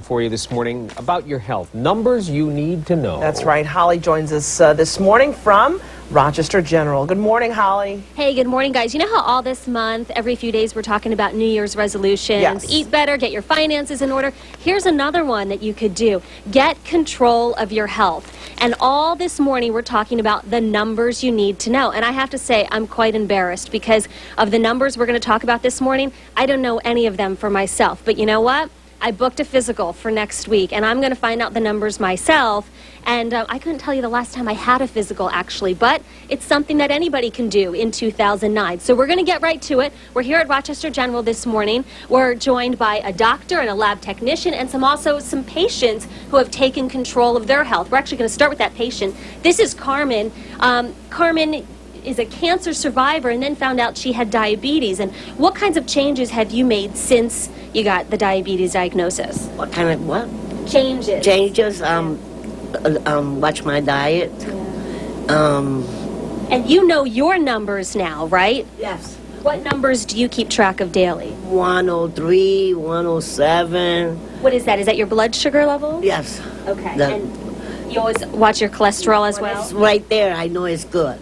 For you this morning about your health. Numbers you need to know. That's right. Holly joins us this morning from Rochester General. Good morning, Holly. Hey, good morning, guys. You know how all this month, every few days, we're talking about New Year's resolutions? Yes. Eat better, get your finances in order. Here's another one that you could do. Get control of your health. And all this morning, we're talking about the numbers you need to know. And I have to say, I'm quite embarrassed because of the numbers we're going to talk about this morning. I don't know any of them for myself. But you know what? I booked a physical for next week, and I'm going to find out the numbers myself. And I couldn't tell you the last time I had a physical, actually, but it's something that anybody can do in 2009. So we're going to get right to it. We're here at Rochester General this morning. We're joined by a doctor and a lab technician and also some patients who have taken control of their health. We're actually going to start with that patient. This is Carmen. Carmen is a cancer survivor and then found out she had diabetes. And what kinds of changes have you made since you got the diabetes diagnosis? What kind of what? Changes. Changes. Watch my diet. And you know your numbers now, right? Yes. What numbers do you keep track of daily? 103, 107. What is that? Is that your blood sugar level? Yes. Okay. The- And you always watch your cholesterol as well? It's right there. I know it's good.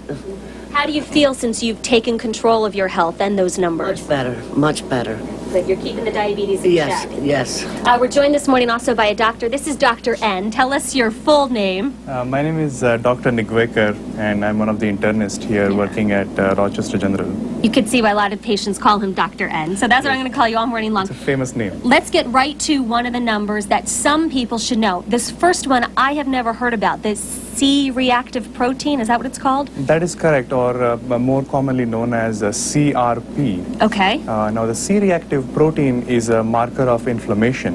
How do you feel since you've taken control of your health and those numbers? Much better. Much better. That you're keeping the diabetes in Yes. check. Yes. We're joined this morning also by a doctor. This is Dr. N. Tell us your full name. My name is Dr. Nigwekar, and I'm one of the internists here working at Rochester General. You could see why a lot of patients call him Dr. N. So that's what I'm going to call you all morning long. It's a famous name. Let's get right to one of the numbers that some people should know. This first one I have never heard about, the C-reactive protein. Is that what it's called? That is correct, or more commonly known as CRP. Okay. Now, the C-reactive protein is a marker of inflammation,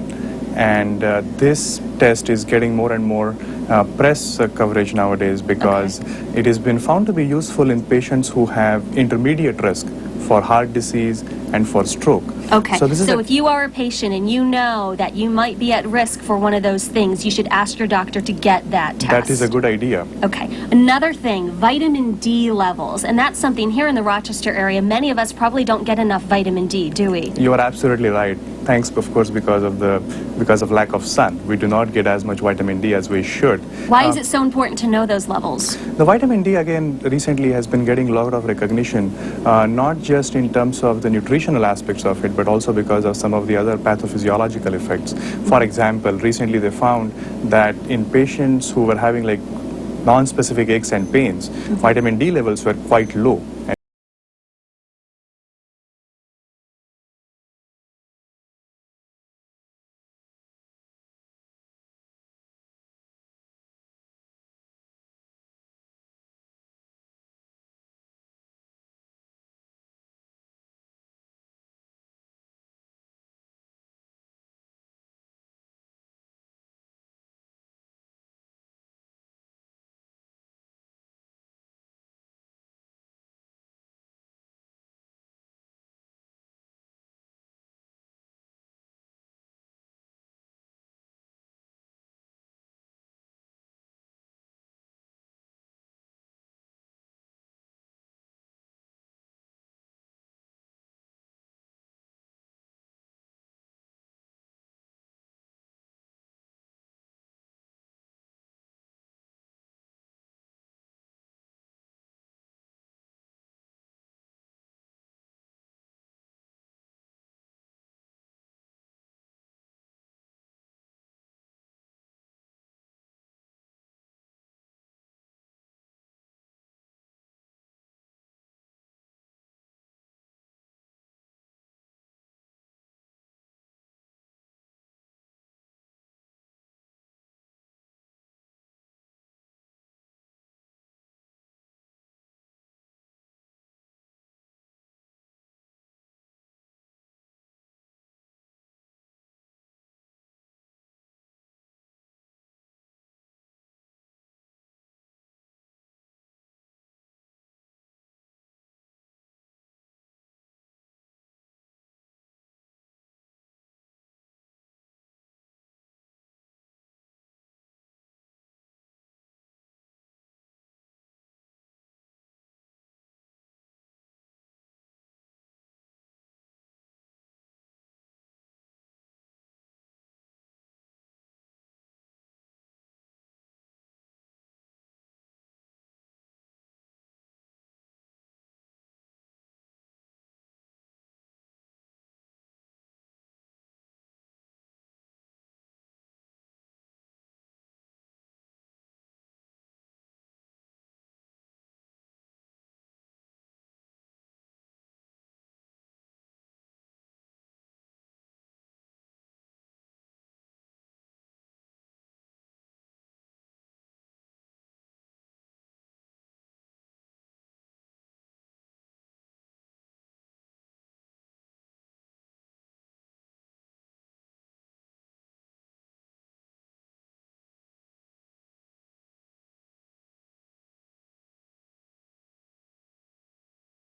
and this test is getting more and more press coverage nowadays because it has been found to be useful in patients who have intermediate risk for heart disease and for stroke. Okay, So, this is so if you are a patient and you know that you might be at risk for one of those things, you should ask your doctor to get that test. that is a good idea. Okay, another thing, vitamin D levels, and that's something here in the Rochester area, many of us probably don't get enough vitamin D, do we? You are absolutely right. Thanks, of course, because of lack of sun. We do not get as much vitamin D as we should. Why is it so important to know those levels? The vitamin D, again, recently has been getting a lot of recognition, not just in terms of the nutritional aspects of it, but also because of some of the other pathophysiological effects. For example, recently they found that in patients who were having like non-specific aches and pains, vitamin D levels were quite low.